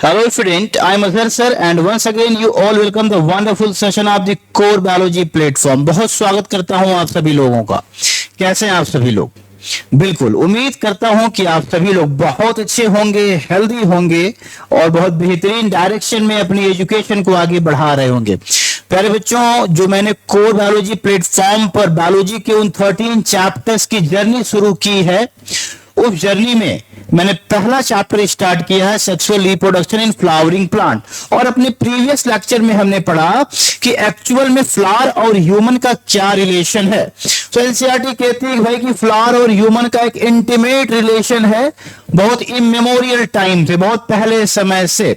Hello student, I am Azhar sir and once again you all welcome the wonderful session of the core biology platform। बहुत स्वागत करता हूं आप सभी लोगों का। कैसे हैं आप सभी लोग? बिल्कुल उम्मीद करता हूं कि आप सभी लोग बहुत अच्छे होंगे, हेल्दी होंगे और बहुत बेहतरीन डायरेक्शन में अपनी एजुकेशन को आगे बढ़ा रहे होंगे। प्यारे बच्चों, जो मैंने कोर बायोलॉजी प्लेटफॉर्म पर बायोलॉजी के उन 13 चैप्टर्स की जर्नी शुरू की है, उस जर्नी में मैंने पहला चैप्टर स्टार्ट किया है sexual reproduction in flowering plant. और अपने प्रीवियस लेक्चर में हमने पढ़ा कि एक्चुअल में फ्लावर और ह्यूमन का क्या रिलेशन है। तो एनसीईआरटी कहती है भाई कि फ्लावर और ह्यूमन का एक इंटीमेट रिलेशन है, बहुत इमेमोरियल टाइम से, बहुत पहले समय से।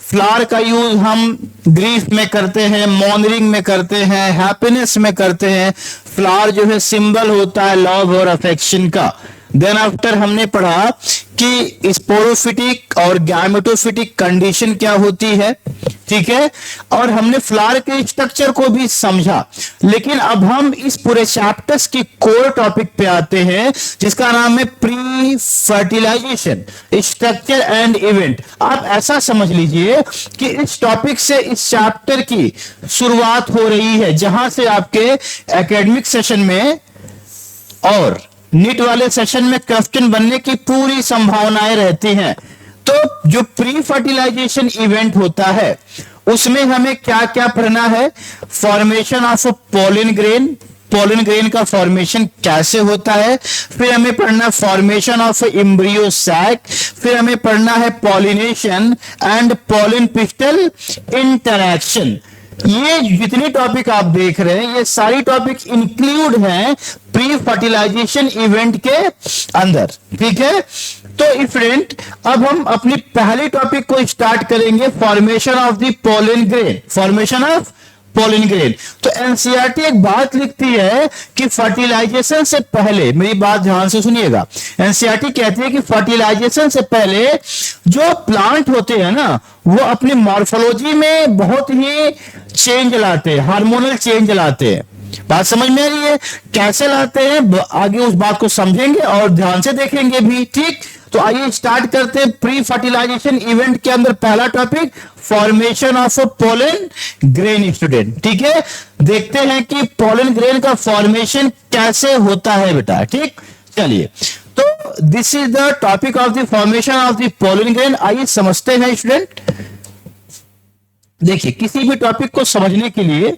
फ्लावर का यूज हम ग्रीफ में करते हैं, मॉर्निंग में करते हैं, हैप्पीनेस में करते हैं। फ्लावर जो है सिंबल होता है लव और अफेक्शन का। देन आफ्टर हमने पढ़ा कि स्पोरोफिटिक और गैमेटोफिटिक कंडीशन क्या होती है, ठीक है। और हमने फ्लावर के स्ट्रक्चर को भी समझा। लेकिन अब हम इस पूरे चैप्टर्स की कोर टॉपिक पे आते हैं जिसका नाम है pre fertilisation structure and event. आप ऐसा समझ लीजिए कि इस टॉपिक से इस चैप्टर की शुरुआत हो रही है, जहां से आपके एकेडमिक सेशन में और नीट वाले सेशन में क्वेश्चन बनने की पूरी संभावनाएं रहती हैं। तो जो प्री फर्टिलाइजेशन इवेंट होता है उसमें हमें क्या क्या पढ़ना है? Formation of pollen grain, pollen grain का फॉर्मेशन कैसे होता है। फिर हमें पढ़ना फॉर्मेशन ऑफ एम्ब्रियो सैक। फिर हमें पढ़ना है pollination and pollen pistol interaction. ये जितने टॉपिक आप देख रहे हैं ये सारी टॉपिक इंक्लूड हैं प्री फर्टिलाइजेशन इवेंट के अंदर, ठीक है। तो स्टूडेंट, अब हम अपनी पहली टॉपिक को स्टार्ट करेंगे, formation of the pollen grain. Formation of pollen grain. तो एनसीईआरटी एक बात लिखती है कि फर्टिलाइजेशन से पहले, मेरी बात ध्यान से सुनिएगा, एनसीईआरटी कहती है कि फर्टिलाइजेशन से पहले जो प्लांट होते हैं ना, वो अपनी मॉर्फोलॉजी में बहुत ही चेंज लाते हैं, हार्मोनल चेंज लाते हैं। बात समझ में आ रही है? कैसे लाते हैं आगे उस बात को समझेंगे और ध्यान से देखेंगे भी, ठीक। तो आइए स्टार्ट करते हैं प्री फर्टिलाइजेशन इवेंट के अंदर पहला topic formation of pollen grain. Student, ठीक है, देखते हैं कि पोलिन ग्रेन का फॉर्मेशन कैसे होता है बेटा, ठीक। चलिए, तो this is the topic of the formation of the pollen grain. आइए समझते हैं स्टूडेंट। देखिए, किसी भी टॉपिक को समझने के लिए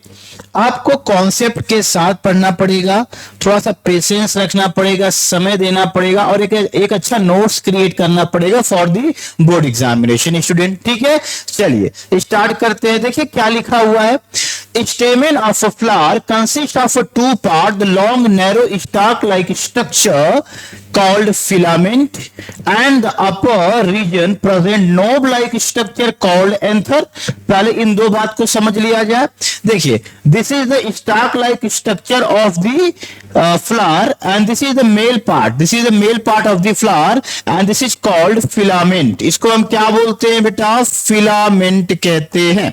आपको कॉन्सेप्ट के साथ पढ़ना पड़ेगा, थोड़ा सा पेशेंस रखना पड़ेगा, समय देना पड़ेगा और एक अच्छा नोट्स क्रिएट करना पड़ेगा for the board examination student, ठीक है। चलिए स्टार्ट करते हैं। देखिए क्या लिखा हुआ है। Stamen of a flower consists of a two part, the long narrow stalk like structure called filament and the upper region present knob like structure called anther। पहले इन दो बात को समझ लिया जाए। देखिए, this is the stalk like structure of the flower and this is the male part, this is the male part of the flower and this is called filament। इसको हम क्या बोलते हैं बेटा? फिलामेंट कहते हैं,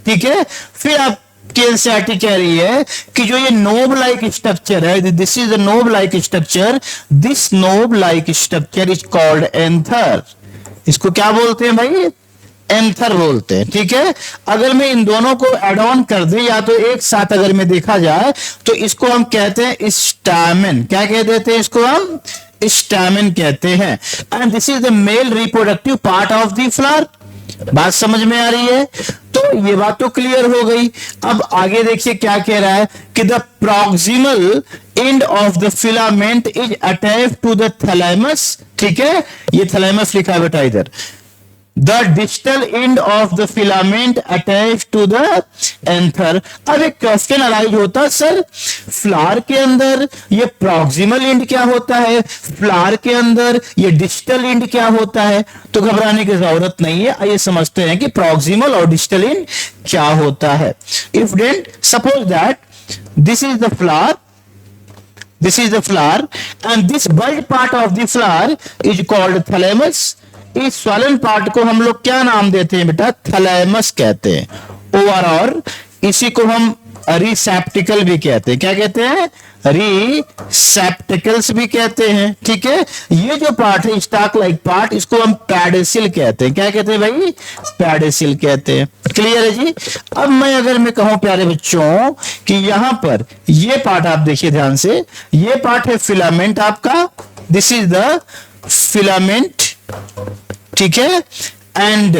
ठीक है। फिर आप एनसीईआरटी कह रही है कि जो ये नोब लाइक स्ट्रक्चर है, this is the knob like structure, this knob like structure is called anther. इसको क्या बोलते हैं भाई? एंथर बोलते हैं, ठीक है। अगर मैं इन दोनों को एड ऑन कर दे या तो एक साथ अगर मैं देखा जाए तो इसको हम कहते हैं स्टैमेन। क्या कह देते हैं इसको? हम स्टैमेन कहते हैं। And this is the male reproductive part of the flower. बात समझ में आ रही है? तो ये बात तो क्लियर हो गई। अब आगे देखिए क्या कह रहा है कि the proximal end of the filament is attached to the thalamus, ठीक है। ये थैलेमस लिखा है बेटा इधर। The distal end of the filament attached to the anther। अब एक क्वेश्चन अराइज होता है, सर फ्लावर के अंदर ये प्रॉक्सिमल एंड क्या होता है, फ्लावर के अंदर ये डिस्टल एंड क्या होता है? तो घबराने की जरूरत नहीं है, आइए समझते हैं कि प्रॉक्सिमल और डिस्टल एंड क्या होता है। If dent suppose that this is the flower, this is the flower and this bulge part of the flower is called thalamus। इस स्वलन पार्ट को हम लोग क्या नाम देते हैं बेटा? थैलेमस कहते हैं। और इसी को हम रिसेप्टिकल भी कहते हैं। क्या कहते हैं? रिसेप्टिकल्स भी कहते हैं। ठीक है, ये जो पार्ट है स्टॉक लाइक पार्ट, इसको हम पैडेसिल कहते हैं। क्या कहते हैं भाई? पैडेसिल कहते हैं। क्लियर है जी? अब अगर मैं कहूं प्यारे बच्चों कि यहां पर ये पार्ट आप देखिए ध्यान से, ये पार्ट है फिलामेंट आपका, दिस इज द फिलामेंट। ठीक है, एंड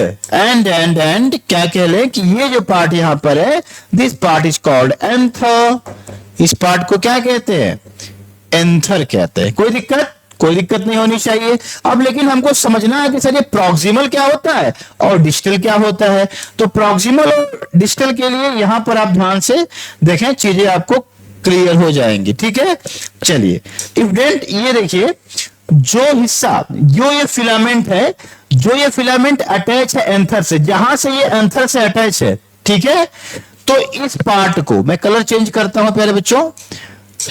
क्या कह ले कि ये जो पार्ट यहां पर है, this part is called anther. इस पार्ट को क्या कहते हैं? एंथर कहते हैं। कोई दिक्कत नहीं होनी चाहिए। अब लेकिन हमको समझना है कि सर ये प्रॉक्सिमल क्या होता है और डिस्टल क्या होता है। तो प्रॉक्सिमल और डिस्टल के लिए यहां पर आप ध्यान से देखें, चीजें आपको क्लियर हो जाएंगी। ठीक है, चलिए स्टूडेंट ये देखिए, जो हिस्सा जो ये फिलामेंट है, जो ये फिलामेंट अटैच है एंथर से, जहां से ये एंथर से अटैच है, ठीक है, तो इस पार्ट को मैं कलर चेंज करता हूं प्यारे बच्चों।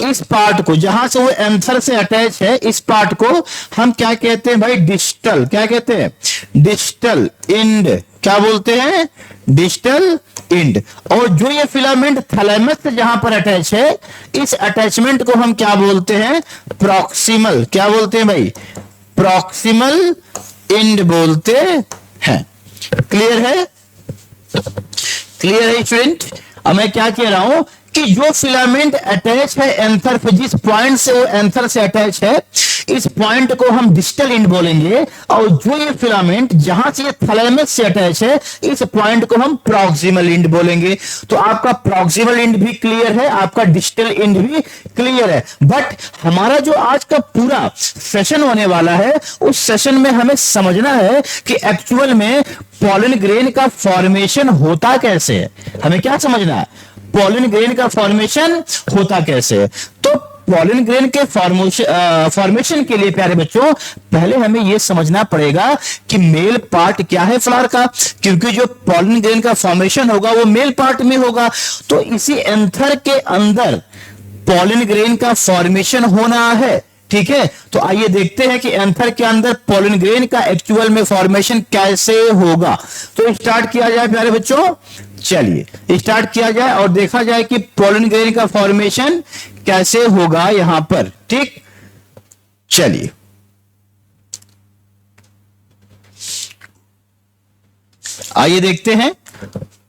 इस पार्ट को जहां से वो एंथर से अटैच है, इस पार्ट को हम क्या कहते हैं भाई? डिस्टल। क्या कहते हैं? Distal end. क्या बोलते हैं? Distal end. और जो ये फिलामेंट थैलेमस से जहां पर अटैच है, इस अटैचमेंट को हम क्या बोलते हैं? प्रॉक्सिमल। क्या बोलते हैं भाई? प्रॉक्सिमल इंड बोलते हैं। क्लियर है? क्लियर है स्टूडेंट? अब मैं क्या कह रहा हूं कि जो फिलामेंट अटैच है एंथर पे, जिस पॉइंट से वो एंथर से अटैच है, इस पॉइंट को हम डिस्टल इंड बोलेंगे। और जो ये फिलामेंट जहां से ये थैलेमस से अटैच है, इस पॉइंट को हम प्रॉक्सिमल इंड बोलेंगे। तो आपका प्रॉक्सिमल इंड भी क्लियर है, आपका डिस्टल इंड भी क्लियर है। बट हमारा जो आज का पूरा सेशन होने वाला है, उस सेशन में हमें समझना है कि एक्चुअल में पॉलन ग्रेन का फॉर्मेशन होता कैसे है। हमें क्या समझना है? पॉलन ग्रेन का फॉर्मेशन होता कैसे है। तो पॉलन ग्रेन के फॉर्मेशन के लिए प्यारे बच्चों, पहले हमें यह समझना पड़ेगा कि मेल पार्ट क्या है फ्लावर का, क्योंकि जो पॉलन ग्रेन का फॉर्मेशन होगा वो मेल पार्ट में होगा। तो इसी एंथर के अंदर पॉलन ग्रेन का फॉर्मेशन होना है। ठीक है, तो आइए देखते हैं कि एंथर के अंदर पॉलन ग्रेन का एक्चुअल में फॉर्मेशन कैसे होगा। तो स्टार्ट किया जाए प्यारे बच्चों, चलिए स्टार्ट किया जाए और देखा जाए कि पॉलन ग्रेन का फॉर्मेशन कैसे होगा यहां पर। ठीक, चलिए आइए देखते हैं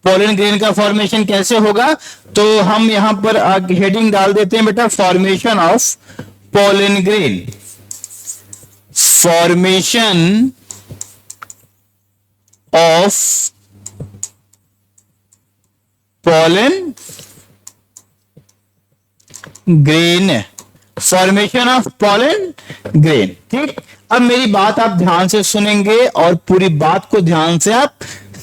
पॉलन ग्रेन का फॉर्मेशन कैसे होगा। तो हम यहां पर हेडिंग डाल देते हैं बेटा, formation of pollen grain। Formation of pollen grain। Formation of pollen grain। ठीक, अब मेरी बात आप ध्यान से सुनेंगे और पूरी बात को ध्यान से आप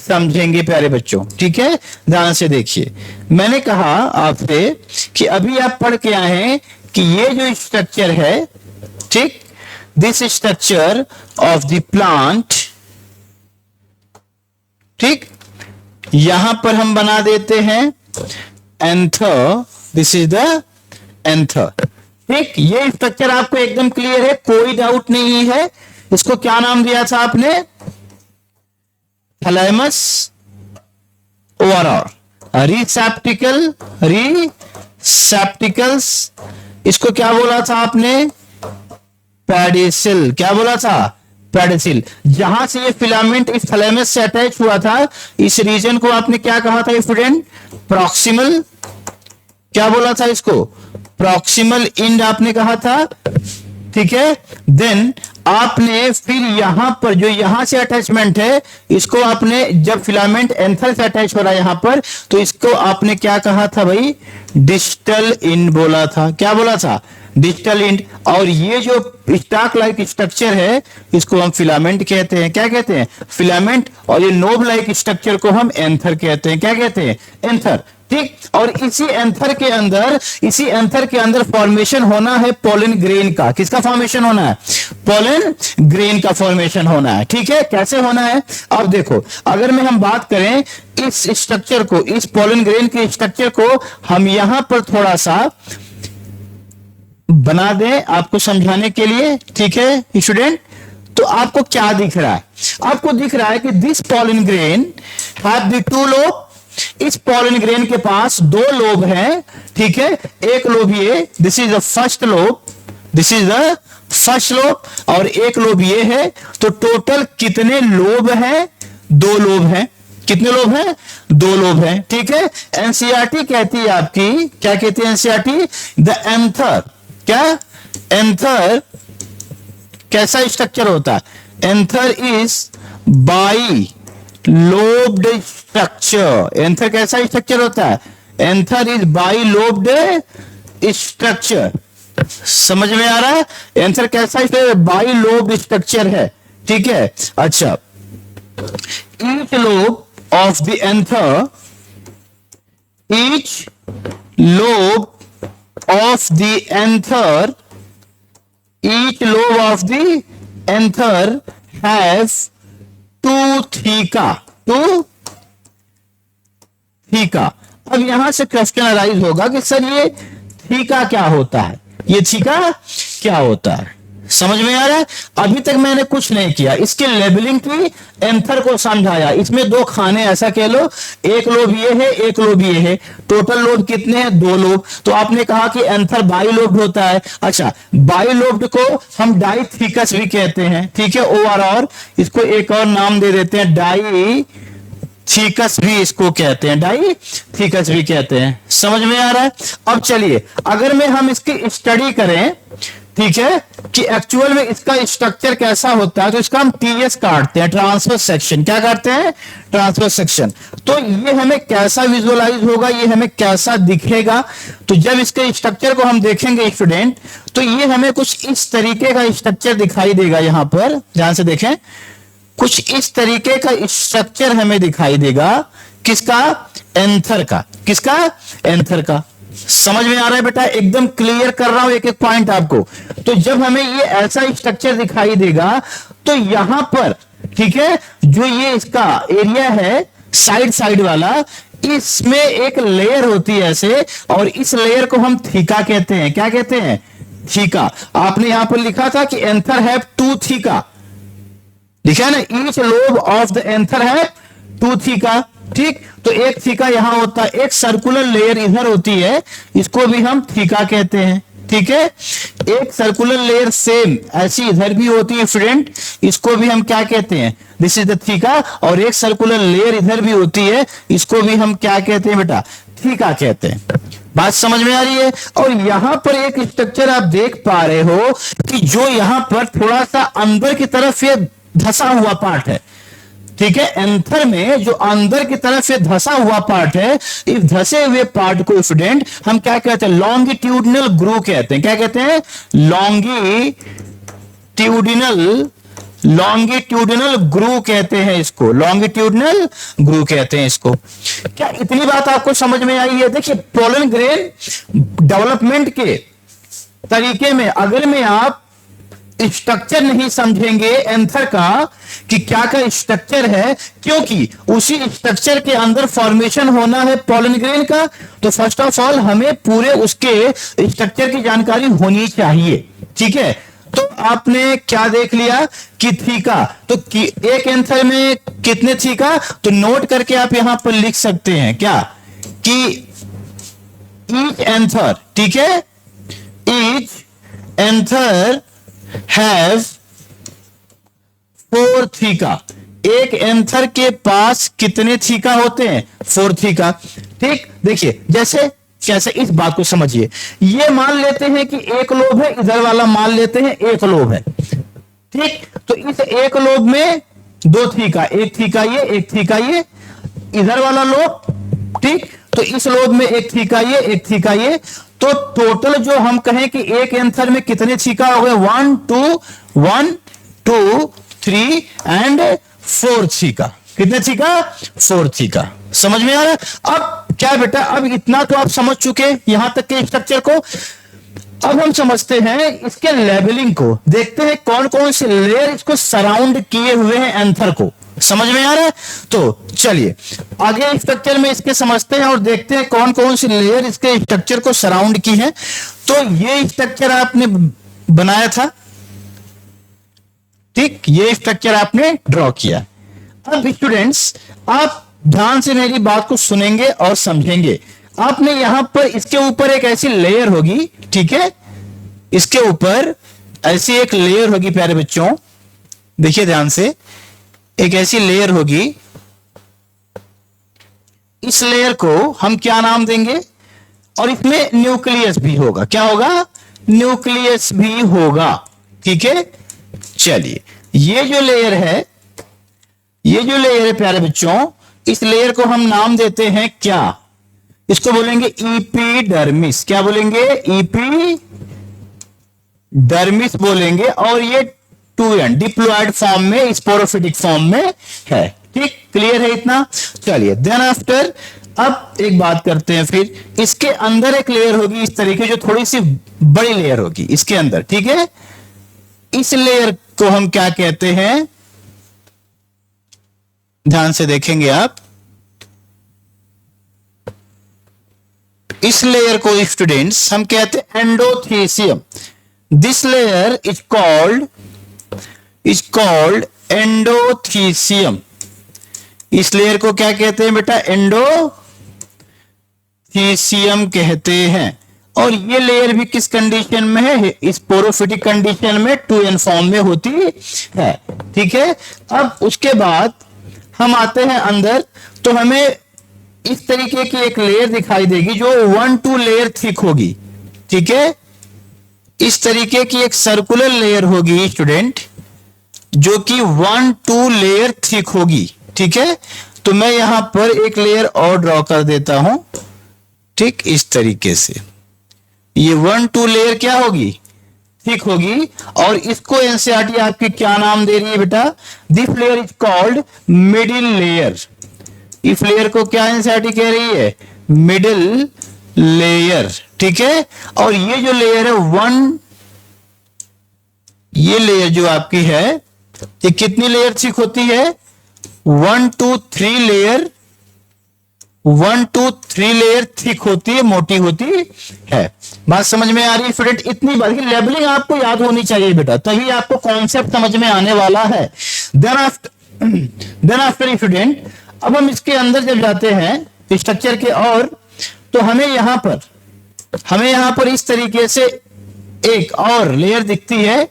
समझेंगे प्यारे बच्चों। ठीक है, ध्यान से देखिए, मैंने कहा आपसे कि अभी आप पढ़ के आए हैं कि ये जो स्ट्रक्चर है, ठीक, this structure of the plant, ठीक, यहां पर हम बना देते हैं anther. This is the anther. ठीक, ये स्ट्रक्चर आपको एकदम क्लियर है, कोई डाउट नहीं है। इसको क्या नाम दिया था आपने? Thalamus overall. रिसेप्टिकल्स, इसको क्या बोला था आपने? पेडिसिल। क्या बोला था? पेडिसिल। जहां से ये फिलामेंट इस थैलेमस से अटैच हुआ था, इस रीजन को आपने क्या कहा था स्टूडेंट? प्रॉक्सिमल। क्या बोला था इसको? प्रॉक्सिमल इंड आपने कहा था। ठीक है, देन आपने फिर यहां पर जो यहां से अटैचमेंट है, इसको आपने, जब फिलामेंट एंथर से अटैच हो रहा है यहां पर, तो इसको आपने क्या कहा था भाई? डिस्टल इंड बोला था। क्या बोला था? Distal end. और ये जो स्टॉक लाइक स्ट्रक्चर है, इसको हम फिलामेंट कहते हैं। क्या कहते हैं? फिलामेंट। और ये नोब लाइक स्ट्रक्चर को हम एंथर कहते हैं। क्या कहते हैं? एंथर। ठीक, और इसी एंथर के अंदर फॉर्मेशन होना है पॉलन ग्रेन का। किसका फॉर्मेशन होना है? पॉलन ग्रेन का फॉर्मेशन होना है। ठीक है, कैसे होना है? अब देखो, अगर हम बात करें इस स्ट्रक्चर को, इस पॉलन ग्रेन के स्ट्रक्चर को हम यहां पर थोड़ा सा बना दें आपको समझाने के लिए। ठीक है स्टूडेंट, तो आपको क्या दिख रहा है? आपको दिख रहा है कि this pollen grain have the two lobe इस पॉलन ग्रेन के पास दो लोब हैं, ठीक है, एक लोब ये, this is the first lobe, this is the first lobe, और एक लोब ये है। तो टोटल कितने लोब हैं? दो लोब हैं। कितने लोब हैं? दो लोब हैं, ठीक है। एनसीईआरटी कहती है आपकी, क्या कहती है एनसीईआरटी? द एंथर, क्या? एंथर कैसा स्ट्रक्चर होता है? Anther is by lobed structure. Anther कैसा स्ट्रक्चर होता है? Anther is by lobed structure. समझ में आ रहा है? एंथर कैसा स्ट्रक्चर? बाई लोब्ड स्ट्रक्चर है, ठीक है। अच्छा, each lobe of the anther, each lobe of the anther, each lobe of the anther has two theca, two theca। अब यहां से क्वेश्चन अराइज होगा कि सर ये थीका क्या होता है? ये थीका क्या होता है? समझ में आ रहा है? अभी तक मैंने कुछ नहीं किया, इसके लेबलिंग की, एंथर को समझाया। इसमें दो खाने ऐसा कह लो, एक लोब ये है, एक लोब ये है। टोटल लोब कितने हैं? दो लोब। तो आपने कहा कि एंथर बाई लोब्ड होता है। अच्छा, बाई लोब्ड को हम डाइथीकस भी कहते हैं, ठीक है। और इसको एक और नाम दे देते हैं, डाई थीकस भी इसको कहते हैं, डाई थीकस भी कहते हैं। समझ में आ रहा है? अब चलिए, अगर में हम इसकी स्टडी करें, ठीक है, कि एक्चुअल में इसका स्ट्रक्चर कैसा होता है, तो इसका हम टीएस काटते हैं, ट्रांसवर्स सेक्शन। क्या काटते हैं? Transverse section. तो ये हमें कैसा विजुअलाइज होगा, ये हमें कैसा दिखेगा? तो जब इसके स्ट्रक्चर को हम देखेंगे स्टूडेंट, तो ये हमें कुछ इस तरीके का स्ट्रक्चर दिखाई देगा। यहां पर ध्यान से देखें, कुछ इस तरीके का स्ट्रक्चर हमें दिखाई देगा। किसका? एंथर का। किसका? एंथर का। समझ में आ रहा है बेटा? एकदम क्लियर कर रहा हूं एक एक पॉइंट आपको। तो जब हमें ये ऐसा स्ट्रक्चर दिखाई देगा, तो यहां पर, ठीक है, जो ये इसका एरिया है साइड साइड वाला, इसमें एक लेयर होती है ऐसे, और इस लेयर को हम थीका कहते हैं। क्या कहते हैं? थीका। आपने यहां पर लिखा था कि एंथर हैव टू थीका, लिखा है ना, each lobe of the anther have two theca, ठीक। तो एक थीका यहां होता है, एक सर्कुलर लेयर इधर होती है, इसको भी हम थीका कहते हैं, ठीक है। एक सर्कुलर लेयर सेम ऐसी इधर भी होती है फ्रेंड, इसको भी हम क्या कहते हैं? This is the theca. और एक सर्कुलर लेयर इधर भी होती है, इसको भी हम क्या कहते हैं बेटा? थीका कहते हैं। बात समझ में आ रही है? और यहां पर एक स्ट्रक्चर आप देख पा रहे हो कि जो यहां पर थोड़ा सा अंदर की तरफ ये धसा हुआ पार्ट है, ठीक है। एंथर में जो अंदर की तरफ ये धसा हुआ पार्ट है, इस धसे हुए पार्ट को स्टूडेंट हम क्या कहते हैं? लॉन्गिट्यूडिनल ग्रू कहते हैं। क्या कहते हैं? लॉन्गिट्यूडिनल ग्रू कहते हैं इसको, लॉन्गिट्यूडिनल ग्रू कहते हैं इसको। क्या इतनी बात आपको समझ में आई है? देखिए, पोलन ग्रेन डेवलपमेंट के तरीके में अगर में आप स्ट्रक्चर नहीं समझेंगे एंथर का कि क्या का स्ट्रक्चर है, क्योंकि उसी स्ट्रक्चर के अंदर फॉर्मेशन होना है पोलन ग्रेन का, तो फर्स्ट ऑफ ऑल हमें पूरे उसके स्ट्रक्चर की जानकारी होनी चाहिए, ठीक है। तो आपने क्या देख लिया कि थीका, तो एक एंथर में कितने थीका, तो नोट करके आप यहां पर लिख सकते हैं क्या कि ईच एंथर, ठीक है, ईच एंथर हैव 4 थीका। एक एंथर के पास कितने थीका होते हैं? 4 थीका, ठीक। देखिए, जैसे कैसे, इस बात को समझिए। ये मान लेते हैं कि एक लोब है, इधर वाला मान लेते हैं एक लोब है, ठीक। तो इस एक लोब में 2 थीका, एक थीका ये, एक थीका ये, इधर वाला लोब, ठीक। तो इस लोब में एक थीका ये, एक थीका ये। तो टोटल जो हम कहें कि एक एंथर में कितने थीका हो गए? 1 2 3 एंड 4 थीका। कितने थीका? 4 थीका। समझ में आ रहा है? अब क्या बेटा, अब इतना तो आप समझ चुके यहां तक के स्ट्रक्चर को। अब हम समझते हैं इसके लेबलिंग को, देखते हैं कौन कौन से लेयर इसको सराउंड किए हुए हैं एंथर को। समझ में आ रहा है? तो चलिए आगे स्ट्रक्चर में इसके समझते हैं और देखते हैं कौन कौन सी लेयर इसके स्ट्रक्चर को सराउंड की है। तो ये स्ट्रक्चर आपने बनाया था, ठीक, ये स्ट्रक्चर आपने ड्रॉ किया। अब स्टूडेंट्स, आप ध्यान से मेरी बात को सुनेंगे और समझेंगे। आपने यहां पर इसके ऊपर एक ऐसी लेयर होगी, ठीक है, इसके ऊपर ऐसी एक लेयर होगी प्यारे बच्चों, देखिए ध्यान से, एक ऐसी लेयर होगी। इस लेयर को हम क्या नाम देंगे? और इसमें न्यूक्लियस भी होगा। क्या होगा? न्यूक्लियस भी होगा, ठीक है। चलिए, ये जो लेयर है, ये जो लेयर है प्यारे बच्चों, इस लेयर को हम नाम देते हैं क्या? इसको बोलेंगे इपीडर्मिस। क्या बोलेंगे? इपीडर्मिस बोलेंगे। और ये 2n डिप्लॉयड फॉर्म में, स्पोरोफिटिक फॉर्म में है। ठीक, क्लियर है इतना? चलिए, देन आफ्टर अब एक बात करते हैं, फिर इसके अंदर एक लेयर होगी इस तरीके, जो थोड़ी सी बड़ी लेयर होगी इसके अंदर, ठीक है। इस लेयर को हम क्या कहते हैं? ध्यान से देखेंगे आप, इस लेयर को स्टूडेंट्स हम कहते हैं endothecium. This layer is called endothecium. इस लेयर को क्या कहते हैं बेटा? एंडोथीसियम कहते हैं। और ये लेयर भी किस कंडीशन में है? स्पोरोफिटिक कंडीशन में, 2n फॉर्म में होती है, ठीक है। अब उसके बाद हम आते हैं अंदर, तो हमें इस तरीके की एक लेयर दिखाई देगी जो 1-2 लेयर थिक होगी, ठीक है। इस तरीके की एक सर्कुलर लेयर होगी स्टूडेंट, जो कि 1-2 लेयर थिक होगी, ठीक है। तो मैं यहां पर एक लेयर और ड्रॉ कर देता हूं, ठीक, इस तरीके से। ये 1-2 लेयर क्या होगी? थिक होगी। और इसको एनसीईआरटी आपकी क्या नाम दे रही है बेटा? This layer is called middle layer. इस लेयर को क्या एनसीईआरटी कह रही है? मिडिल लेयर, ठीक है। और ये जो लेयर है ये लेयर जो आपकी है, ये कितनी लेयर थिक होती है? 1-2-3 लेयर, 1-2-3 लेयर थिक होती है, मोटी होती है। बात समझ में आ रही है स्टूडेंट? इतनी बात की लेबलिंग आपको याद होनी चाहिए बेटा, तभी आपको कॉन्सेप्ट समझ में आने वाला है। देन आफ्टर स्टूडेंट, अब हम इसके अंदर जब जाते हैं स्ट्रक्चर के, और तो हमें यहां पर इस तरीके से एक और लेयर दिखती है,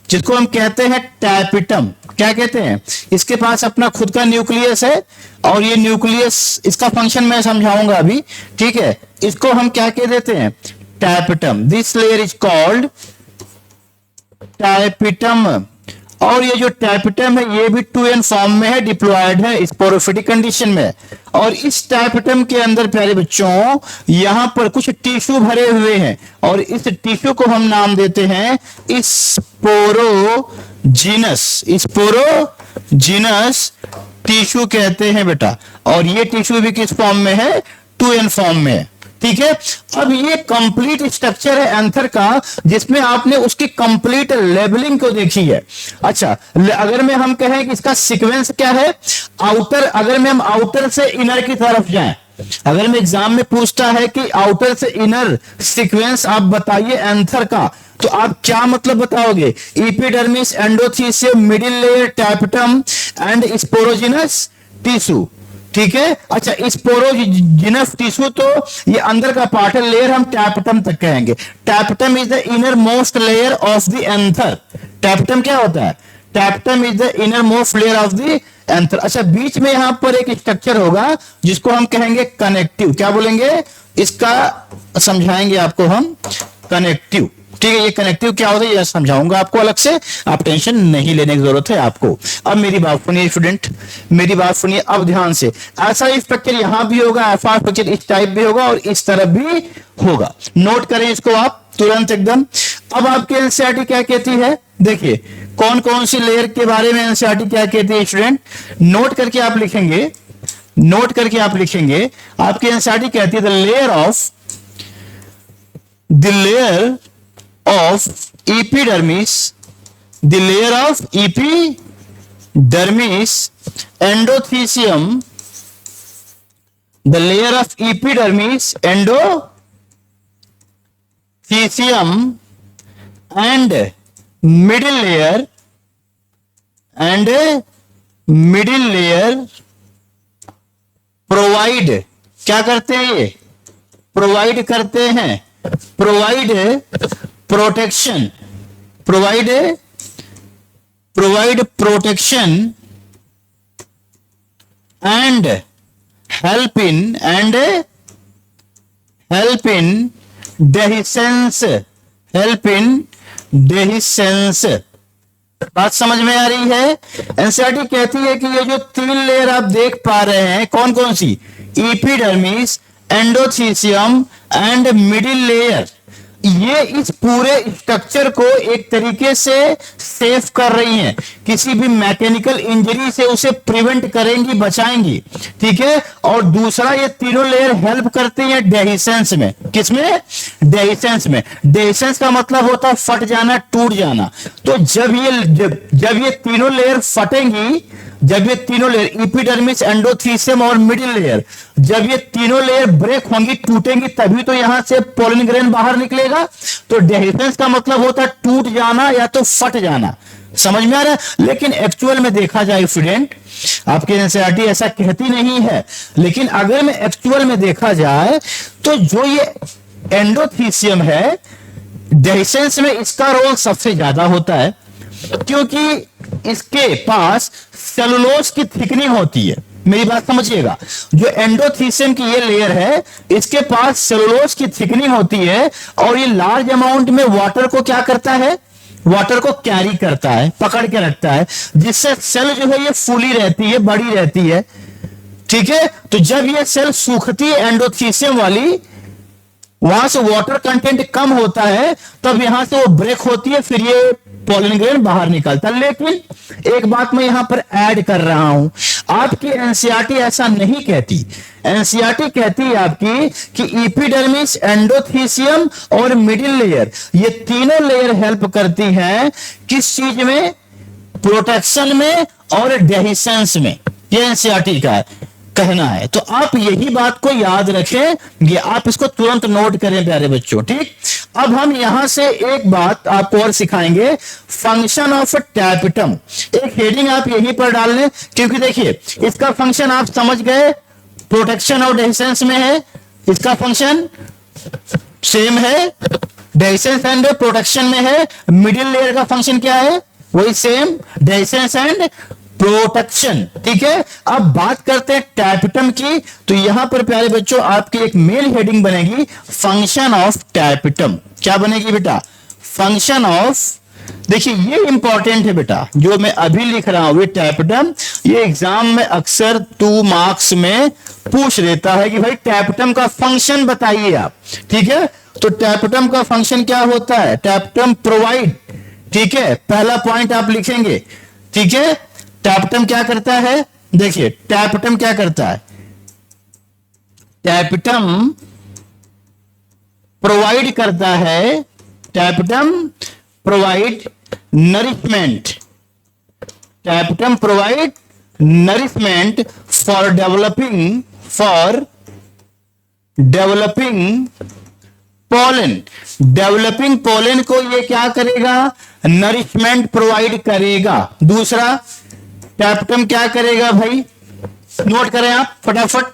जिसको हम कहते हैं टैपिटम। क्या कहते हैं? इसके पास अपना खुद का न्यूक्लियस है, और ये न्यूक्लियस, इसका फंक्शन मैं समझाऊंगा अभी, ठीक है। इसको हम क्या कह देते हैं? Tapetum. This layer is called tapetum. और ये जो टैपिटम है, ये भी 2n फॉर्म में है, डिप्लॉयड है, स्पोरोफिटिक कंडीशन में। और इस टैपिटम के अंदर प्यारे बच्चों, यहां पर कुछ टिश्यू भरे हुए हैं, और इस टिश्यू को हम नाम देते हैं स्पोरोजिनस टिश्यू कहते हैं बेटा। और ये टिश्यू भी किस फॉर्म में है? 2n फॉर्म में है, ठीक है। अब ये कंप्लीट स्ट्रक्चर है एंथर का, जिसमें आपने उसकी कंप्लीट लेबलिंग को देखी है। अच्छा, अगर मैं हम कहें कि इसका सीक्वेंस क्या है, आउटर, अगर मैं हम आउटर से इनर की तरफ जाएं, अगर मैं एग्जाम में पूछता है कि आउटर से इनर सीक्वेंस आप बताइए एंथर का, तो आप क्या मतलब बताओगे? Epidermis, endothecium, middle layer, tapetum and sporogenous tissue, ठीक है। अच्छा, स्पोरोजिनस टिश्यू तो ये अंदर का पार्ट है, लेयर हम टैपिटम तक कहेंगे। Tapetum is the inner most layer of the anther. Tapetum क्या होता है? Tapetum is the inner most layer of the anther. अच्छा, बीच में यहां पर एक स्ट्रक्चर होगा, जिसको हम कहेंगे कनेक्टिव। क्या बोलेंगे? इसका समझाएंगे आपको हम, कनेक्टिव, ठीक है। ये कनेक्टिव क्या होता है ये समझाऊंगा आपको अलग से, आप टेंशन नहीं लेने की जरूरत है आपको। अब मेरी बात सुनिए स्टूडेंट, मेरी बात सुनिए अब ध्यान से। ऐसा स्ट्रक्चर यहां भी होगा, ऐसा स्ट्रक्चर इस टाइप भी होगा, और इस तरफ भी होगा। नोट करें इसको आप तुरंत एकदम। अब आपके एनसीईआरटी क्या कहती है? देखिए कौन कौन सी लेयर के बारे में एनसीईआरटी क्या कहती है स्टूडेंट, नोट करके आप लिखेंगे, नोट करके आप लिखेंगे। आपकी एनसीईआरटी कहती है the layer of epidermis, the layer of epidermis, endothecium, the layer of epidermis, endothecium and middle layer provide, क्या करते हैं ये, प्रोवाइड करते हैं, provide protection, provide protection and help in dehiscence, help in dehiscence. बात समझ में आ रही है? एनसीईआरटी कहती है कि ये जो 3 लेयर आप देख पा रहे हैं, कौन कौन सी, epidermis, endothecium and middle layer, ये इस पूरे स्ट्रक्चर को एक तरीके से सेफ कर रही हैं, किसी भी मैकेनिकल इंजरी से उसे प्रिवेंट करेंगी, बचाएंगी, ठीक है। और दूसरा, ये तीनों लेयर हेल्प करती हैं डेहिसेंस में, किसमें, डेहिसेंस में। डेहिसेंस का मतलब होता है फट जाना, टूट जाना। तो जब ये तीनों लेयर फटेंगी, जब ये तीनों लेयर एपिडर्मिस, एंडोथीसियम और मिडिल लेयर, जब ये तीनों लेयर ब्रेक होंगी, टूटेंगी, तभी तो यहां से पोलन ग्रेन बाहर निकलेगा। तो डेहिसेंस का मतलब होता है टूट जाना या तो फट जाना। समझ में आ रहा है? लेकिन एक्चुअल में देखा जाए स्टूडेंट, आपके एनसीईआरटी ऐसा कहती नहीं है, लेकिन अगर में एक्चुअल में देखा जाए तो जो ये एंडोथीसियम है, डेहिसेंस में इसका रोल सबसे ज्यादा होता है, क्योंकि इसके पास सेलुलोज की थिकनिंग होती है। मेरी बात समझिएगा, जो एंडोथीसियम की ये लेयर है, इसके पास सेलुलोज की थिकनिंग होती है, और ये लार्ज अमाउंट में वाटर को क्या करता है, वाटर को कैरी करता है, पकड़ के रखता है, जिससे सेल जो है ये फूली रहती है, बड़ी रहती है, ठीक है। तो जब ये सेल सूखती है एंडोथीसियम वाली, वहां से वाटर कंटेंट कम होता है, तब यहां से वो ब्रेक होती है, फिर ये पोलन ग्रेन बाहर निकलता है। लेकिन एक बात मैं यहां पर ऐड कर रहा हूं, आपकी एनसीईआरटी ऐसा नहीं कहती। एनसीईआरटी कहती है आपकी कि एपिडर्मिस, एंडोथीसियम और मिडिल लेयर, ये तीनों लेयर हेल्प करती हैं किस चीज में, प्रोटेक्शन में और डेहिसेंस में। ये एनसीईआरटी का कहना है। तो आप यही बात को याद रखें, ये आप इसको तुरंत नोट करें प्यारे बच्चों, ठीक। अब हम यहां से एक बात आपको और सिखाएंगे, फंक्शन ऑफ टैपिटम। एक हेडिंग आप यहीं पर डाल लें, क्योंकि देखिए इसका फंक्शन आप समझ गए, प्रोटेक्शन और डेहिसेंस में है, इसका फंक्शन सेम है, डेहिसेंस एंड प्रोटेक्शन में है। मिडिल लेयर का फंक्शन क्या है, वही सेम, डेहिसेंस एंड प्रोटेक्शन, ठीक है। अब बात करते हैं टैपिटम की, तो यहां पर प्यारे बच्चों आपकी एक मेन हेडिंग बनेगी, फंक्शन ऑफ टैपिटम। क्या बनेगी बेटा, फंक्शन ऑफ, देखिए ये इंपॉर्टेंट है बेटा, जो मैं अभी लिख रहा हूं, ये टैपिटम, ये एग्जाम में अक्सर 2 मार्क्स में पूछ देता है कि भाई टैपिटम का फंक्शन बताइए आप, ठीक है। तो टैपिटम का फंक्शन क्या होता है, टैपिटम प्रोवाइड, ठीक है, पहला पॉइंट आप लिखेंगे, ठीक है। टैपिटम क्या करता है, देखिए टैपिटम क्या करता है, टैपिटम प्रोवाइड करता है, tapetum provide nourishment, tapetum provide nourishment for developing pollen. Developing pollen को ये क्या करेगा, नरिशमेंट प्रोवाइड करेगा। दूसरा, टैपिटम क्या करेगा भाई, नोट करें आप फटाफट।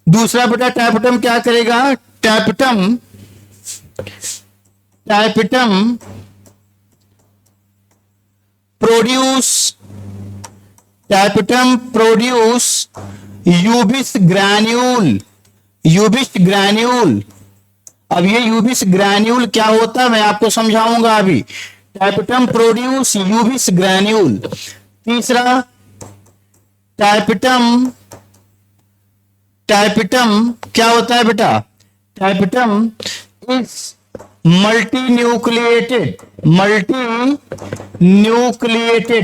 दूसरा बेटा टैपिटम क्या करेगा, टैपिटम प्रोड्यूस यूबिस ग्रैन्यूल। अब ये यूबिस ग्रैन्यूल क्या होता है मैं आपको समझाऊंगा अभी। Tapetum produce यूबिस granule. तीसरा, टैपिटम क्या होता है बेटा, tapetum is multi nucleated.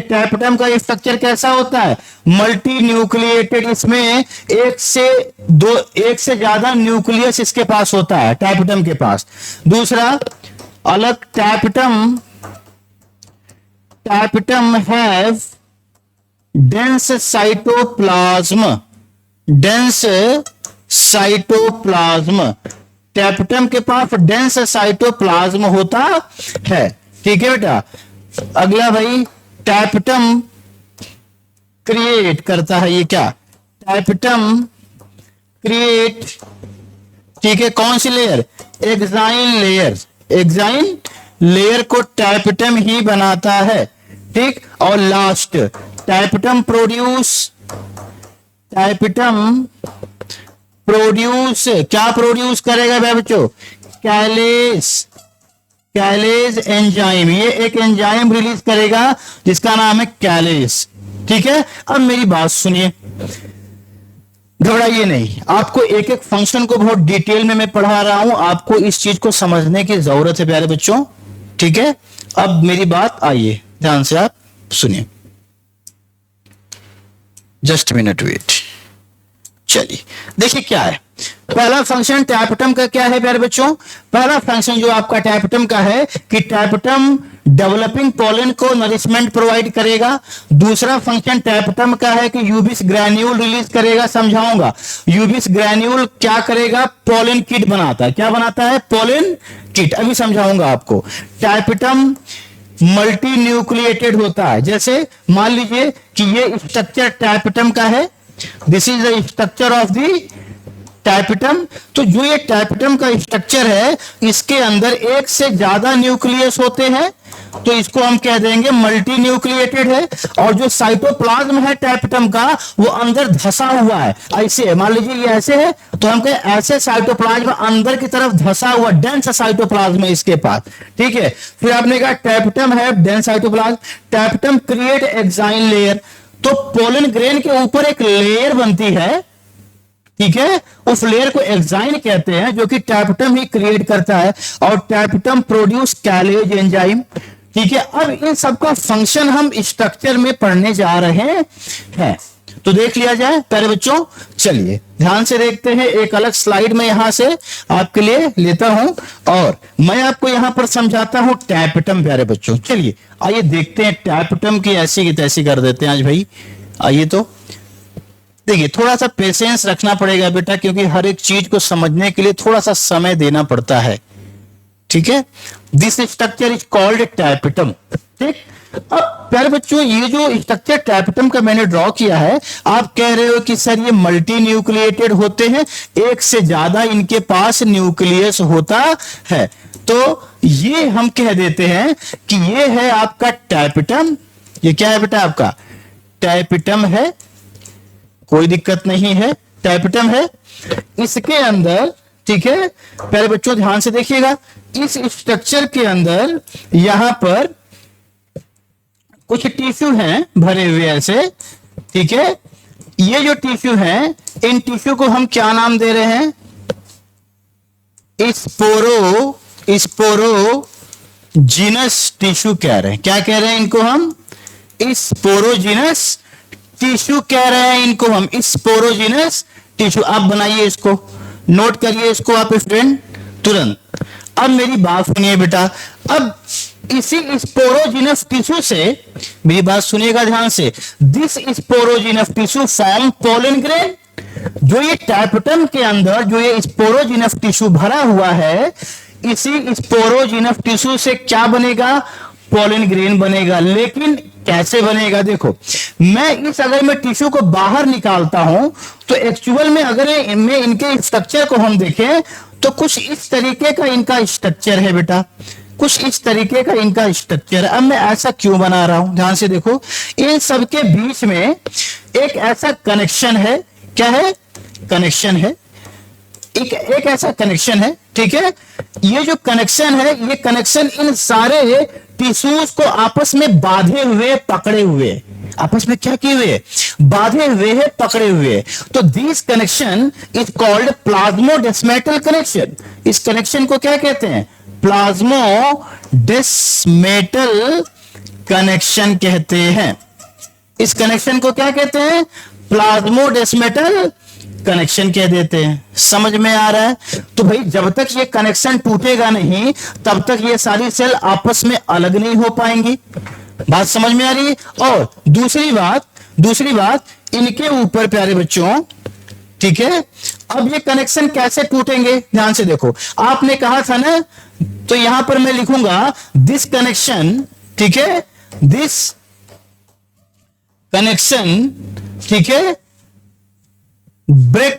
Tapetum का स्ट्रक्चर कैसा होता है, मल्टी न्यूक्लिएटेड। इसमें एक से ज्यादा न्यूक्लियस इसके पास होता है, टैपिटम के पास। दूसरा, अलग tapetum have dense cytoplasm. Tapetum के पास डेंस साइटोप्लाज्म होता है, ठीक है बेटा। अगला भाई, टैपिटम क्रिएट करता है, ये क्या, टैपेटम क्रिएट, ठीक है, कौन सी layer, exine layer, exine layer को टैपेटम ही बनाता है, ठीक। और लास्ट टैपेटम प्रोड्यूस क्या प्रोड्यूस करेगा भाई बच्चों, कैलेज एंजाइम, ये एक एंजाइम रिलीज करेगा जिसका नाम है कैलेज, ठीक है। अब मेरी बात सुनिए, घबराइए नहीं, आपको एक एक फंक्शन को बहुत डिटेल में मैं पढ़ा रहा हूं, आपको इस चीज को समझने की जरूरत है प्यारे बच्चों, ठीक है। अब मेरी बात आइए ध्यान से आप सुनिए, जस्ट मिनट वेट। चलिए देखिए क्या है, पहला फंक्शन टैपेटम का क्या है प्यारे बच्चों, पहला फंक्शन जो आपका टैपेटम का है कि टैपेटम डेवलपिंग पोलन को नरिशमेंट प्रोवाइड करेगा। दूसरा फंक्शन टैपेटम का है कि यूबिस ग्रैन्यूल रिलीज करेगा, समझाऊंगा। यूबिस ग्रैन्यूल क्या करेगा, पोलन किट बनाता है, क्या बनाता है, पोलन किट, अभी समझाऊंगा आपको। टैपेटम मल्टी न्यूक्लिएटेड होता है, जैसे मान लीजिए कि ये स्ट्रक्चर टैपेटम का है, this is the structure of the tapetum. तो जो ये टैपेटम का स्ट्रक्चर है, इसके अंदर एक से ज्यादा न्यूक्लियस होते हैं, तो इसको हम कह देंगे मल्टी न्यूक्लिएटेड है। और जो साइटोप्लाज्म है टैपेटम का, वो अंदर धसा हुआ है, ऐसे है, मान लीजिए ये ऐसे है, तो हम कहें ऐसे साइटोप्लाज्म अंदर की तरफ धसा हुआ, डेंस साइटोप्लाज्म है इसके पास, ठीक है। फिर आपने कहा टैपेटम है dense cytoplasm, tapetum create exine layer, तो पोलन ग्रेन के ऊपर एक लेयर बनती है, ठीक है, उस लेयर को एक्साइन कहते हैं, जो कि टैपेटम ही क्रिएट करता है। और टैपेटम प्रोड्यूस कैलेज एंजाइम, ठीक है। अब इन सबका फंक्शन हम स्ट्रक्चर में पढ़ने जा रहे हैं, तो देख लिया जाए प्यारे बच्चों। चलिए ध्यान से देखते हैं, एक अलग स्लाइड में यहां से आपके लिए लेता हूं और मैं आपको यहां पर समझाता हूं टैपेटम प्यारे बच्चों। चलिए आइए देखते हैं, टैपेटम की ऐसी की तैसी कर देते हैं आज भाई। आइए तो देखिए, थोड़ा सा पेशेंस रखना पड़ेगा बेटा, क्योंकि हर एक चीज को समझने के लिए थोड़ा सा समय देना पड़ता है, ठीक है। This structure is called tapetum, ठीक। अब प्यारे बच्चों, ये जो स्ट्रक्चर टैपेटम का मैंने ड्रॉ किया है, आप कह रहे हो कि सर ये मल्टी न्यूक्लिएटेड होते हैं, एक से ज्यादा इनके पास न्यूक्लियस होता है, तो ये हम कह देते हैं कि ये है आपका टैपेटम। ये क्या है बेटा, आपका टैपेटम है, कोई दिक्कत नहीं है, टैपेटम है। इसके अंदर, ठीक है प्यारे बच्चों ध्यान से देखिएगा, इस स्ट्रक्चर के अंदर यहां पर कुछ टिश्यू हैं भरे हुए ऐसे, ठीक है। ये जो टिश्यू हैं, इन टिश्यू को हम क्या नाम दे रहे हैं, स्पोरोजीनस टिश्यू कह रहे हैं। क्या कह रहे हैं इनको हम, स्पोरोजीनस टिश्यू कह रहे हैं इनको हम, स्पोरोजीनस टिश्यू। आप बनाइए इसको, नोट करिए इसको आप स्टूडेंट तुरंत। अब मेरी बात सुनिए बेटा, अब इसी स्पोरोजीनस टिश्यू से, मेरी बात सुनिएगा ध्यान से, this sporogenous tissue form pollen grain. जो ये टैपेटम के अंदर जो ये स्पोरोजीनस टिश्यू भरा हुआ है, इसी स्पोरोजीनस टिश्यू से क्या बनेगा, पोलन ग्रेन बनेगा। लेकिन कैसे बनेगा, देखो अगर मैं टिश्यू को बाहर निकालता हूं, तो एक्चुअल में अगर मैं इनके स्ट्रक्चर को हम देखें, तो कुछ इस तरीके का इनका स्ट्रक्चर है बेटा, कुछ इस तरीके का इनका स्ट्रक्चर है। अब मैं ऐसा क्यों बना रहा हूं, ध्यान से देखो, इन सबके बीच में एक ऐसा कनेक्शन है, क्या है, कनेक्शन है, एक ऐसा कनेक्शन है, ठीक है। ये जो कनेक्शन है, ये कनेक्शन इन सारे टिश्यूज को आपस में बांधे हुए, पकड़े हुए, आपस में क्या किए हुए, बांधे हुए है, पकड़े हुए। तो this connection is called plasmodesmatal connection. इस कनेक्शन को क्या कहते हैं, प्लाज्मोडेस्मेटल कनेक्शन कहते हैं। इस कनेक्शन को क्या कहते हैं, प्लाज्मोडेस्मेटल कनेक्शन कह देते हैं। समझ में आ रहा है, तो भाई जब तक ये कनेक्शन टूटेगा नहीं, तब तक ये सारी सेल आपस में अलग नहीं हो पाएंगी। बात समझ में आ रही है। और दूसरी बात इनके ऊपर प्यारे बच्चों, ठीक है, अब ये कनेक्शन कैसे टूटेंगे, ध्यान से देखो, आपने कहा था ना, तो यहां पर मैं लिखूंगा दिस कनेक्शन, ठीक है, दिस कनेक्शन, ठीक है, ब्रेक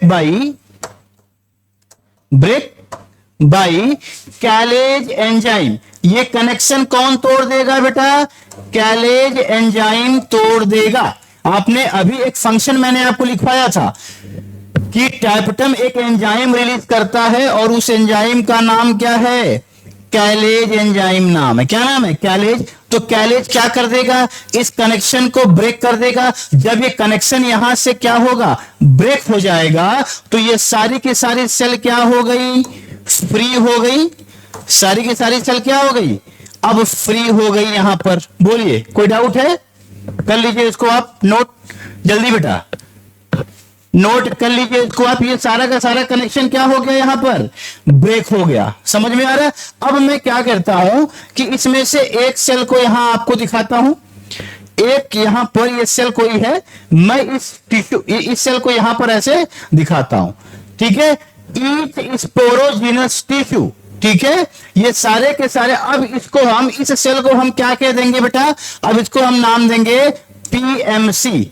बाई कैलेज एंजाइम। ये कनेक्शन कौन तोड़ देगा बेटा? कैलेज एंजाइम तोड़ देगा। आपने अभी एक फंक्शन मैंने आपको लिखवाया था कि टैपटम एक एंजाइम रिलीज करता है और उस एंजाइम का नाम क्या है? कैलेज एंजाइम नाम है। क्या नाम है? कैलेज। तो कैलेज क्या कर देगा? इस कनेक्शन को ब्रेक कर देगा। जब ये कनेक्शन यहां से क्या होगा? ब्रेक हो जाएगा, तो ये सारी की सारी सेल क्या हो गई? फ्री हो गई। सारी की सारी सेल क्या हो गई? अब फ्री हो गई। यहां पर बोलिए, कोई डाउट है? कर लीजिए इसको आप नोट, जल्दी बेटा नोट कर लीजिए इसको आप। ये सारा का सारा कनेक्शन क्या हो गया? यहां पर ब्रेक हो गया। समझ में आ रहा है? अब मैं क्या करता हूं कि इसमें से एक सेल को यहां आपको दिखाता हूं। एक यहां पर ये सेल कोई है, मैं इस सेल को यहां पर ऐसे दिखाता हूं। ठीक है, ईच स्पोरोजिनस टिश्यू। ठीक है, ये सारे के सारे। अब इसको हम, इस सेल को हम क्या कह देंगे बेटा? अब इसको हम नाम देंगे पीएमसी,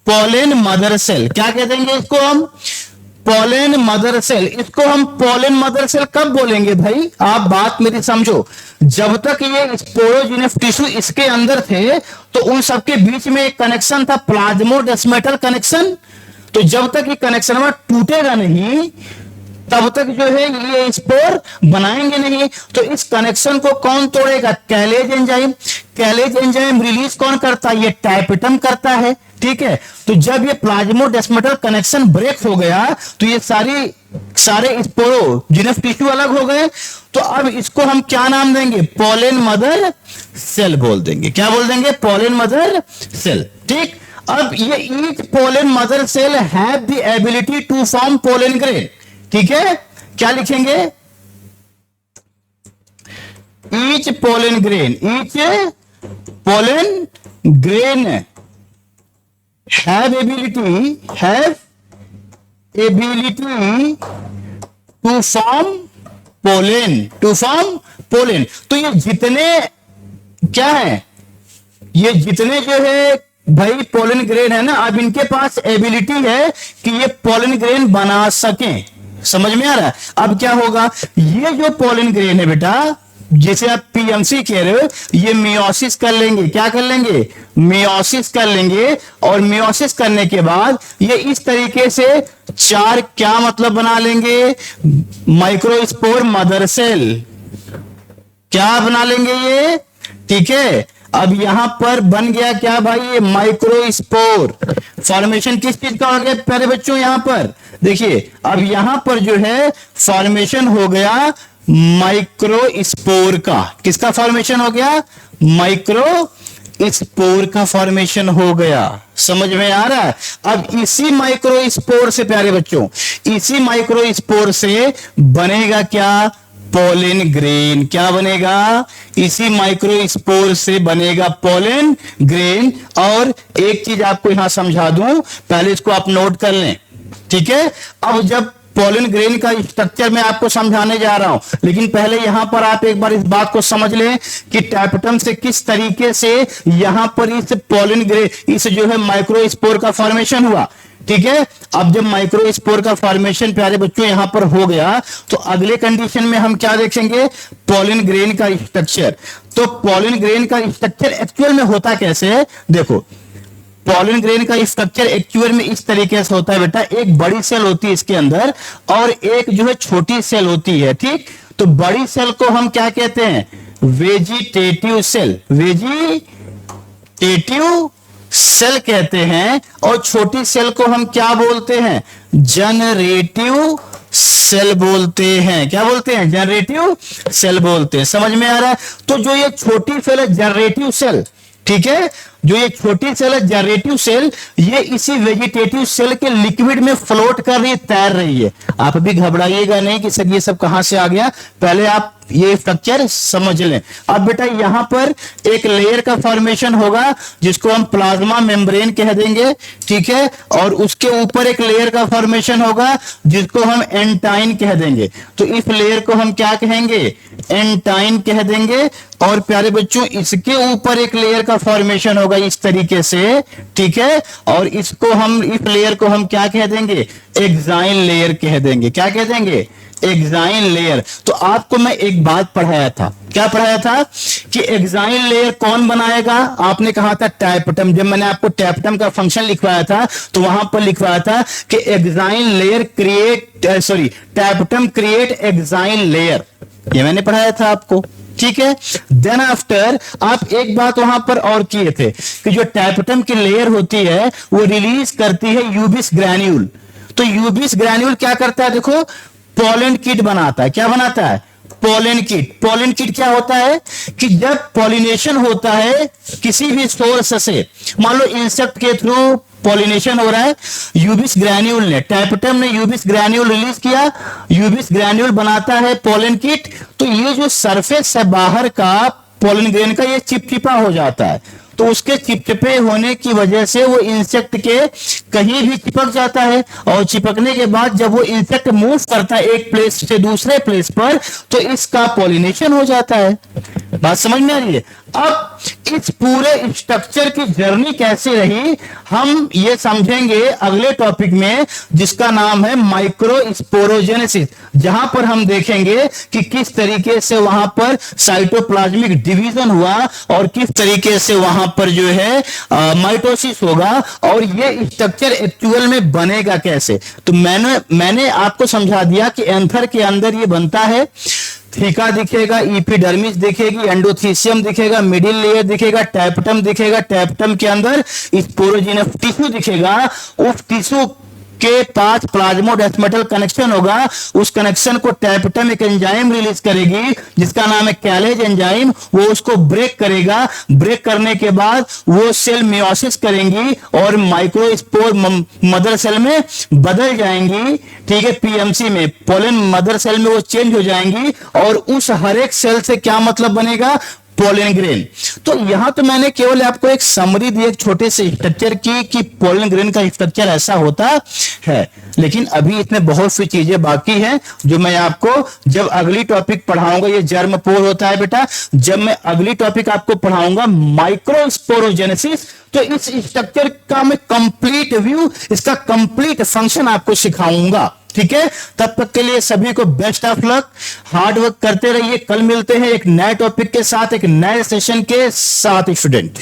पोलन मदर सेल। क्या कह देंगे इसको हम? Pollen mother cell. इसको हम पोलन मदर सेल कब बोलेंगे भाई? आप बात मेरी समझो। जब तक ये स्पोरोजिनस टिश्यू इसके अंदर थे तो उन सबके बीच में एक कनेक्शन था, प्लाज्मोडेस्मेटल कनेक्शन। तो जब तक ये कनेक्शन में टूटेगा नहीं तब तक जो है ये स्पोर बनाएंगे नहीं। तो इस कनेक्शन को कौन तोड़ेगा? कैलेज एंजाइम। कैलेज एंजाइम रिलीज कौन करता है? ये टैपटम करता है। ठीक है, तो जब ये प्लाज्मोडेस्मेटल कनेक्शन ब्रेक हो गया तो ये सारे स्पोरोजिनस टिश्यू अलग हो गए। तो अब इसको हम क्या नाम देंगे? पोलन मदर सेल बोल देंगे। क्या बोल देंगे? Pollen mother cell. ठीक, अब ये each pollen mother cell have the ability to form pollen grain. ठीक है, क्या लिखेंगे? Each pollen grain, each pollen grain have ability to form pollen। तो ये जितने क्या है? ये जितने जो है भाई पोलन ग्रेन है ना, अब इनके पास एबिलिटी है कि ये पोलन ग्रेन बना सकें। समझ में आ रहा है? अब क्या होगा? ये जो पोलन ग्रेन है बेटा, जैसे आप पीएमसी कह रहे हो, ये मियोसिस कर लेंगे। क्या कर लेंगे? मियोसिस कर लेंगे। और मियोसिस करने के बाद ये इस तरीके से चार क्या मतलब बना लेंगे? Microspore mother cell. क्या बना लेंगे ये? ठीक है, अब यहां पर बन गया क्या भाई? ये माइक्रोस्पोर। फॉर्मेशन किस चीज का हो गया प्यारे बच्चों? यहां पर देखिए, अब यहां पर जो है फॉर्मेशन हो गया माइक्रोस्पोर का। किसका फॉर्मेशन हो गया? माइक्रोस्पोर का फॉर्मेशन हो गया। समझ में आ रहा है? अब इसी माइक्रोस्पोर से प्यारे बच्चों, इसी माइक्रोस्पोर से बनेगा क्या? Pollen grain. क्या बनेगा? इसी माइक्रोस्पोर से बनेगा पोलन ग्रेन। और एक चीज आपको यहां समझा दूं, पहले इसको आप नोट कर लें। ठीक है, अब जब पोलन ग्रेन का स्ट्रक्चर मैं आपको समझाने जा रहा हूं, लेकिन पहले यहां पर आप एक बार इस बात को समझ लें कि टैपटम से किस तरीके से यहां पर इस पोलन ग्रेन, इस जो है माइक्रोस्पोर का फॉर्मेशन हुआ। ठीक है, अब जब माइक्रोस्पोर का फॉर्मेशन प्यारे बच्चों यहां पर हो गया तो अगले कंडीशन में हम क्या देखेंगे? पोलन ग्रेन का स्ट्रक्चर। तो पोलन ग्रेन का स्ट्रक्चर एक्चुअल में होता कैसे है? देखो, पोलन ग्रेन का स्ट्रक्चर एक्चुअल में इस तरीके से होता है बेटा। एक बड़ी सेल होती है इसके अंदर और एक जो है छोटी सेल होती है। ठीक, तो बड़ी सेल को हम क्या कहते हैं? Vegetative cell. वेजिटेटिव सेल कहते हैं। और छोटी सेल को हम क्या बोलते हैं? जनरेटिव सेल बोलते हैं। क्या बोलते हैं? जनरेटिव सेल बोलते हैं। समझ में आ रहा है? तो जो ये छोटी सेल है जनरेटिव सेल, ठीक है, जो ये छोटी सेल है जनरेटिव सेल, ये इसी वेजिटेटिव सेल के लिक्विड में फ्लोट कर रही है, तैर रही है। आप भी घबराइएगा नहीं कि सर ये सब कहां से आ गया। पहले आप ये स्ट्रक्चर समझ लें। अब बेटा यहां पर एक लेयर का फॉर्मेशन होगा जिसको हम प्लाज्मा मेम्ब्रेन कह देंगे, ठीक है, और उसके ऊपर एक लेयर का फॉर्मेशन होगा जिसको हम एंटाइन कह देंगे। तो इस लेयर को हम क्या कहेंगे, एंटाइन कह देंगे। और प्यारे बच्चों इसके ऊपर एक लेयर का फॉर्मेशन होगा इस तरीके से, ठीक है, और इसको हम, इस लेयर को हम क्या कह देंगे, एक्साइन लेयर कह देंगे। क्या कह देंगे, एक्साइन लेयर। तो आपको मैं एक बात पढ़ाया था, क्या पढ़ाया था कि एक्साइन लेयर कौन बनाएगा, आपने कहा था टैपटम। जब मैंने आपको टैपटम का फंक्शन लिखवाया था तो वहां पर लिखवाया था कि exine layer create, sorry, tapetum create exine layer, ये मैंने पढ़ाया था आपको, ठीक है। देन आफ्टर आप एक बात वहां पर और किए थे कि जो टैपटम की लेयर होती है वो रिलीज करती है यूबिस ग्रैन्यूल। तो यूबिस ग्रैन्यूल क्या करता है, देखो, पोलन किट बनाता है। क्या बनाता है, पोलन किट। पोलन किट क्या होता है कि जब पॉलिनेशन होता है किसी भी सोर्स से, मान लो इंसेक्ट के थ्रू पॉलिनेशन हो रहा है, यूबिस ग्रैन्यूल ने, टैपटम ने यूबिस ग्रैन्यूल रिलीज किया, यूबिस ग्रैन्यूल बनाता है पोलन किट। तो ये जो सरफेस है बाहर का पोलन ग्रेन का, ये चिपचिपा हो जाता है। तो उसके चिपचिपे होने की वजह से वो इंसेक्ट के कहीं भी चिपक जाता है, और चिपकने के बाद जब वो इंसेक्ट मूव करता है एक प्लेस से दूसरे प्लेस पर तो इसका पॉलिनेशन हो जाता है। बात समझ में आ रही है। अब इस पूरे स्ट्रक्चर की जर्नी कैसे रही हम ये समझेंगे अगले टॉपिक में, जिसका नाम है माइक्रोस्पोरोजेनेसिस, जहां पर हम देखेंगे कि किस तरीके से वहां पर साइटोप्लाज्मिक डिवीजन हुआ और किस तरीके से वहां पर जो है माइटोसिस होगा, और ये स्ट्रक्चर एक्चुअल में बनेगा कैसे। तो मैंने आपको समझा दिया कि एंथर के अंदर ये बनता है, थीका दिखेगा, एपिडर्मिस दिखेगी, एंडोथीसियम दिखेगा, मिडिल लेयर दिखेगा, टैपटम दिखेगा, टैपटम के अंदर स्पोरोजिनस टिश्यू दिखेगा, उस टिश्यू के पास प्लाज्मोडेस्मेटल कनेक्शन होगा, उस कनेक्शन को टैपटम एक एंजाइम रिलीज करेगी जिसका नाम है कैलेज एंजाइम, वो उसको ब्रेक करेगा, ब्रेक करने के बाद वो सेल मियोसिस करेंगी और माइक्रोस्पोर मदर सेल में बदल जाएंगी, ठीक है, पीएमसी में, पोलन मदर सेल में वो चेंज हो जाएंगी, और उस हर एक सेल से क्या मतलब बनेगा, पोलन ग्रेन। तो यहां तो मैंने केवल आपको एक समरी दी एक छोटे से स्ट्रक्चर की कि पोलन ग्रेन का स्ट्रक्चर ऐसा होता है, लेकिन अभी इसमें बहुत सी चीजें बाकी हैं जो मैं आपको जब अगली टॉपिक पढ़ाऊंगा, ये जर्म पोर होता है बेटा, जब मैं अगली टॉपिक आपको पढ़ाऊंगा माइक्रोस्पोरोजेनेसिस, तो इस स्ट्रक्चर का मैं कंप्लीट व्यू, इसका कंप्लीट फंक्शन आपको सिखाऊंगा, ठीक है। तब तक के लिए सभी को best of luck, hard work करते रहिए। कल मिलते हैं एक नए टॉपिक के साथ, एक नए सेशन के साथ स्टूडेंट।